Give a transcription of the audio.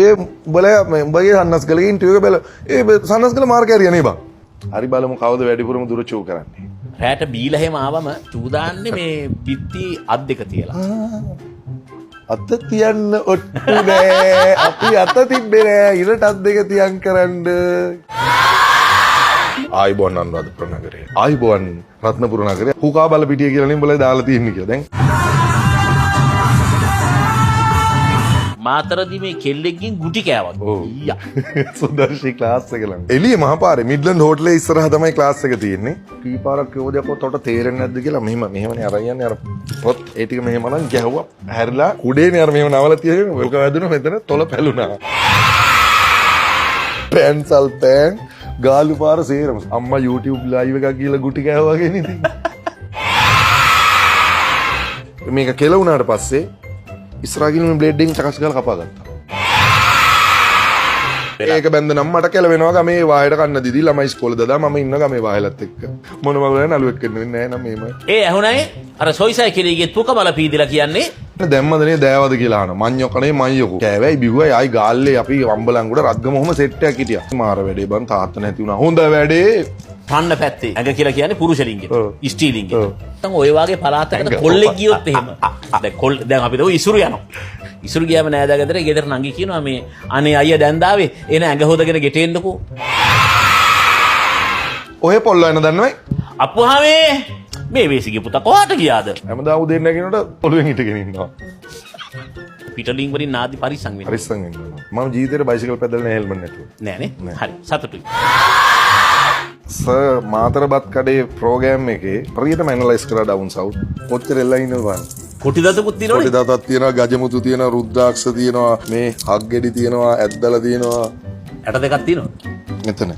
ඒ උඹලා උඹගේ සන්නස්ගලගේ ඉන්ටර්විව් එක බැල ඒ සන්නස්ගල මාර්ගය හරියනේ බං. හරි බලමු කවුද වැඩිපුරම දුර චූ කරන්නේ. රැට බීලා හැම ආවම චූ දාන්නේ මේ බිත්ති අත් දෙක තියලා. අත තියන්න ඔට්ටු නෑ. අපි අත තිබ්බේ නෑ. ඉරට අත් දෙක තියන් කරන්න. ආයිබෝන් අනුරාධපුර නගරේ. ආයිබෝන් රත්නපුර නගරේ. හුකා බල පිටිය කියලා නේ උඹලා දාලා තියෙන්නේ කියලා. දැන් මාතරදී මේ කෙල්ලෙක්ගෙන් ගුටි කෑවා. ඊයා. සුදර්ශී ක්ලාස් එක ළඟ. එළියේ මහපාරේ මිඩ්ලන්ඩ් හෝටලේ ඉස්සරහ තමයි ක්ලාස් එක තියෙන්නේ. කීපාරක් යෝධයක් ඔතට තේරෙන්නේ නැද්ද කියලා මෙහෙමනේ අර යන්නේ අර පොත් ඒ ටික මෙහෙම නම් ගැහුවා. හැරිලා කුඩේනේ අර මෙහෙම නවල තියෙන්නේ. ඔයක වැදුණා මෙතන තොල පැලුණා. පෙන්සල් පෑන් ගාලු පාර සේරම. අම්මා YouTube live එකක් ගිහලා ගුටි කෑවා වගේ නේද? මේක කෙලුණාට පස්සේ ඉස්සරහින් මේ බ්ලේඩ් එකෙන් චකස් ගාලා කපා ගත්තා. ඒක බැන්ද නම් මට කෙලවෙනවා ගමේ වාහයට කන්න දීදී ළමයි ඉස්කෝලේ දදා මම ඉන්න ගමේ වාහලත් එක්ක. මොන මගලේ නළුවෙක් වෙන්න වෙන්නේ නැහැ නම් මේම. ඒ ඇහුණයි අර සොයිසයි කෙලිගෙත් පුක බල පීදිලා කියන්නේ. දැම්මදනේ දෑවද කියලා අහන. මඤ්ඤෝ කනේ මඤ්ඤෝ. කෑවයි බිව්වයි ආයි ගාල්ලේ අපි අම්බලන්ගොඩ රත්ගම ඔහම සෙට් එකක් හිටියා. මාර වැඩේ බන් තාත්ත නැති වුණා. හොඳ වැඩේ. පන්න පැත්තේ ඇඟ කියලා කියන්නේ පුරුෂ ලිංගෙ. ස්ත්‍රී ලිංගෙ. නැත්නම් ඔය වාගේ පළාතකට කොල්ලෙක් ගියොත් එහෙම. දැන් අපි දෝ ඉසුරු යනවා. ඉසුරු ගියාම නෑදා ගෙදර ගෙදර නංගි කියනවා මේ අනේ අයියා දැන් දාවේ එන ඇඟ හොදගෙන ගෙට එන්නකෝ. ඔය පොල්ල එන දන්නවයි? අප්පුහාමේ මේ වේසිගේ පුතා කොහාට ගියාද? හැමදාම උදේ නැගිනකොට පොළුවෙන් හිටගෙන ඉන්නවා. පිටලින් වලින් නාදි පරිස්සම් වෙන්න. පරිස්සම් වෙන්න. මම ජීවිතේට බයිසිකල් පැදලන හෙල්මට් නැතුව. නෑනේ. හරි සතුටුයි. සර් මාතරබත් කඩේ ප්‍රෝග්‍රෑම් එකේ හරියටම ඇනලයිස් කරලා ඩවුන් සවුත් කොච්චර එල්ලලා ඉන්නවද බලන්න. කොටි දතකුත් තියෙනවනේ. කොටි දතක් තියෙනවා, ගජමුතු තියෙනවා, රුද්‍රාක්ෂ තියෙනවා, මේ හග්ගෙඩි තියෙනවා, ඇද්දලා තියෙනවා. ඇට දෙකක් තියෙනවා. මෙතන.